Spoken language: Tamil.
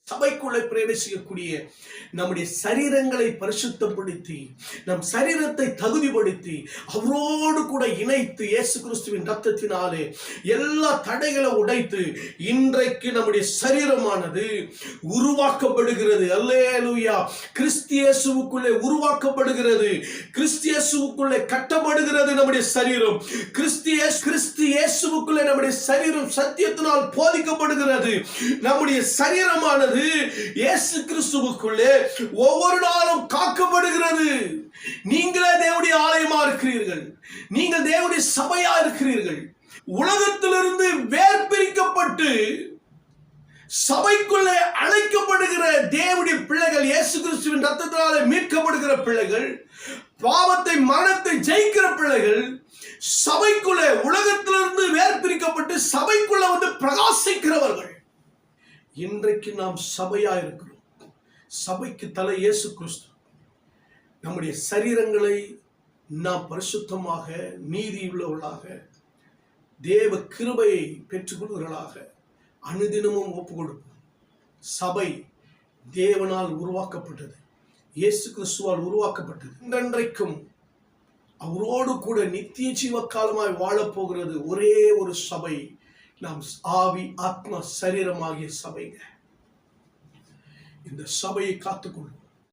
சபைக்குள்ளே பிரவேசிக்கக்கூடிய நம்முடைய சரீரங்களை பரிசுத்தப்படுத்தி நம் சரீரத்தை தகுதிப்படுத்தி அவரோடு கூட இணைத்து இயேசு கிறிஸ்துவின் ரத்தத்தினாலே எல்லா தடைகளை உடைத்து இன்றைக்கு நம்முடைய சரீரமானது உருவாக்கப்படுகிறது. அல்லேலூயா. கிறிஸ்து இயேசுவுக்குள்ளே உருவாக்கப்படுகிறது, கிறிஸ்து இயேசுவுக்குள்ளே கட்டப்படுகிறது நம்முடைய சரீரம். கிறிஸ்து இயேசுவுக்குள்ளே நம்முடைய சரீரம் சத்தியத்தினால் போதிக்கப்படுகிறது. நம்முடைய சரீரமானது இயேசு கிறிஸ்துவுக்குள்ளே ஒவ்வொரு நாளும் காக்கப்படுகிறது. நீங்களே தேவனுடைய ஆலயமா இருக்கிறீர்கள், நீங்கள் தேவனுடைய சபையா இருக்கிறீர்கள். உலகத்திலிருந்து வேர்பிரிக்கப்பட்டு சபைக்குள்ளே அழைக்கப்படுகிற தேவனுடைய பிள்ளைகள், இயேசு கிறிஸ்துவின் ரத்தத்தினாலே மீட்கப்படுகிற பிள்ளைகள், பாவத்தை மரணத்தை ஜெயிக்கிற பிள்ளைகள், சபைக்குள்ளே உலகத்திலிருந்து வேர்பிரிக்கப்பட்டு சபைக்குள்ள வந்து பிரகாசிக்கிறவர்கள். இன்றைக்கு நாம் சபையா இருக்கிறோம். சபைக்கு தலை இயேசு கிறிஸ்து. நம்முடைய சரீரங்களை நாம் பரிசுத்தமாக நீதியுள்ளவர்களாக தேவ கிருபையை பெற்றுக்கொள்வர்களாக அனுதினமும் ஒப்பு கொடுப்போம். சபை தேவனால் உருவாக்கப்பட்டது, இயேசு கிறிஸ்துவால் உருவாக்கப்பட்டது. இன்றைக்கும் அவரோடு கூட நித்திய ஜீவகாலமாய் வாழப்போகிறது ஒரே ஒரு சபை, நாம் ஆவி ஆத்மா சரீரமாகிய சபைங்க. இந்த சபையை காத்துக்கொள்ளும்.